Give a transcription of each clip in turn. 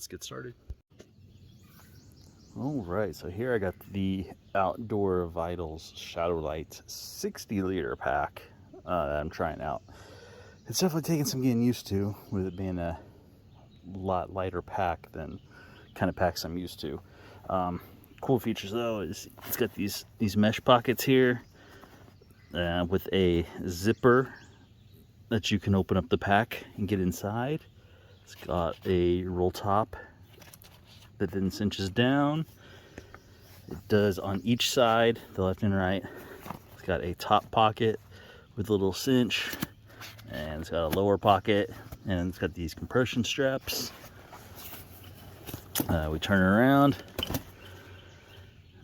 let's get started. All right, so here I got the OutdoorVitals Shadowlight 60-liter pack that I'm trying out. It's definitely taking some getting used to, with it being a lot lighter pack than kind of packs I'm used to. Cool features though is it's got these mesh pockets here with a zipper that you can open up the pack and get inside. It's got a roll top that then cinches down. It does on each side, the left and right. It's got a top pocket with a little cinch, and it's got a lower pocket, and it's got these compression straps. We turn it around.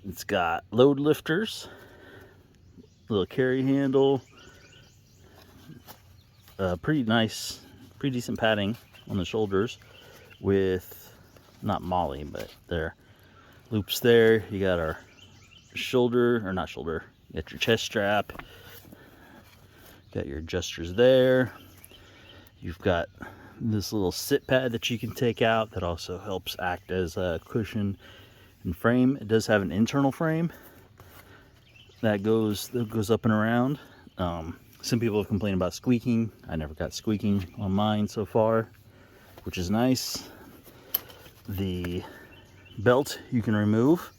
It's got load lifters, little carry handle, pretty nice, pretty decent padding on the shoulders with not molly, but there loops there. You got our shoulder, or not shoulder, you got your chest strap, got your adjusters there. You've got this little sit pad that you can take out that also helps act as a cushion and frame. It does have an internal frame that goes up and around. Some people have complained about squeaking. I never got squeaking on mine so far, which is nice. The belt you can remove.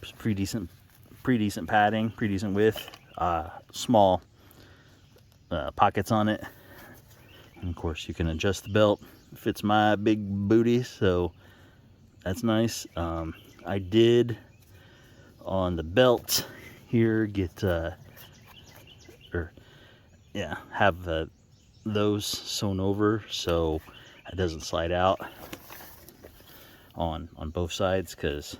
It's pretty decent padding, pretty decent width. Small pockets on it, and of course you can adjust the belt. It fits my big booty, so that's nice. I did on the belt here get have those sewn over so it doesn't slide out on both sides, because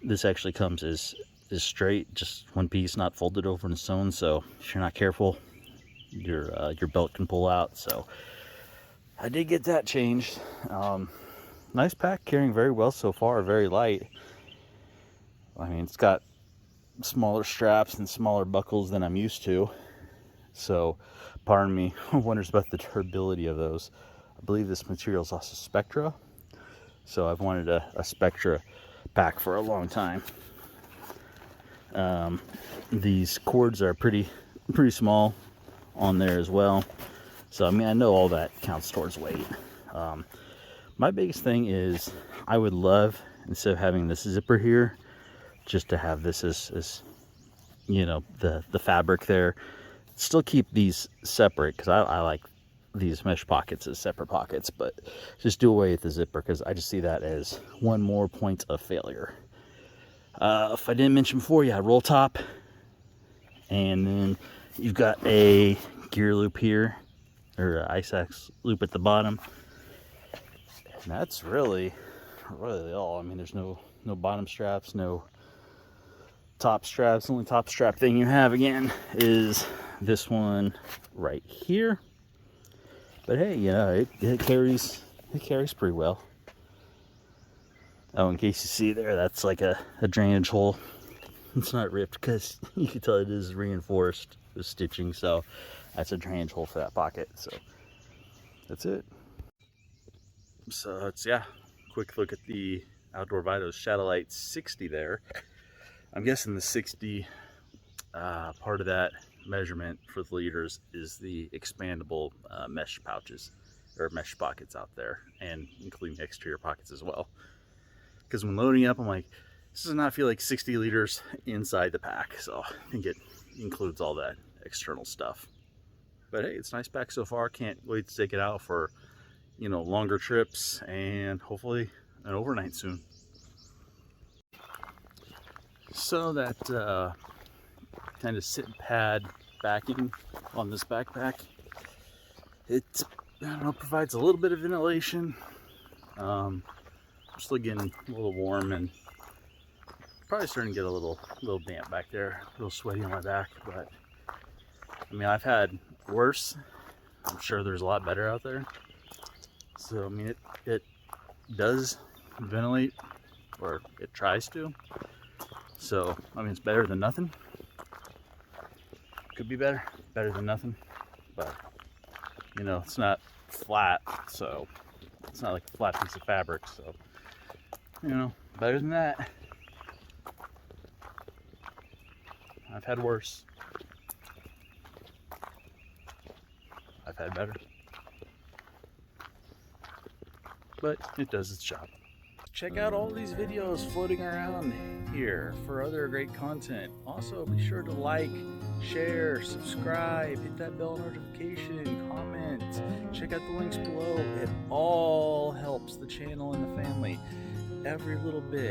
this actually comes as straight, just one piece, not folded over and sewn. So if you're not careful, your belt can pull out. So I did get that changed. Nice pack, carrying very well so far, very light. I mean, it's got smaller straps and smaller buckles than I'm used to, so pardon me wonders about the durability of those. I believe this material is also Spectra, so I've wanted a Spectra pack for a long time. These cords are pretty small on there as well, so I mean, I know all that counts towards weight. My biggest thing is I would love, instead of having this zipper here, just to have this as you know, the fabric there. Still keep these separate, because I like these mesh pockets as separate pockets, but just do away with the zipper, because I just see that as one more point of failure. If I didn't mention before, yeah, roll top, and then you've got a gear loop here, or ice axe loop at the bottom, and that's really all. I mean, there's no bottom straps, no top straps. The only top strap thing you have again is this one right here. But hey, yeah, it carries pretty well. Oh, in case you see there, that's like a drainage hole. It's not ripped, because you can tell it is reinforced with stitching, so that's a drainage hole for that pocket. So that's it. So it's, yeah, quick look at the OutdoorVitals Shadowlight 60 there. I'm guessing the 60 part of that measurement for the liters is the expandable mesh pouches, or mesh pockets out there, and including exterior pockets as well. Because when loading up, I'm like, this does not feel like 60 liters inside the pack, so I think it includes all that external stuff. But hey, it's a nice pack so far. Can't wait to take it out for, you know, longer trips, and hopefully an overnight soon. So that kind of sit pad backing on this backpack, it, I don't know, provides a little bit of ventilation. Still getting a little warm, and probably starting to get a little damp back there, a little sweaty on my back. But I mean, I've had worse. I'm sure there's a lot better out there. So I mean, it does ventilate, or it tries to. So I mean, it's better than nothing. Could be better than nothing, but you know, it's not flat, so It's not like a flat piece of fabric, so, you know, better than that. I've had worse. I've had better. But it does its job. Check out all these videos floating around here for other great content. Also, be sure to like, share, subscribe, hit that bell notification, comment, check out the links below. It all helps the channel and the family. Every little bit.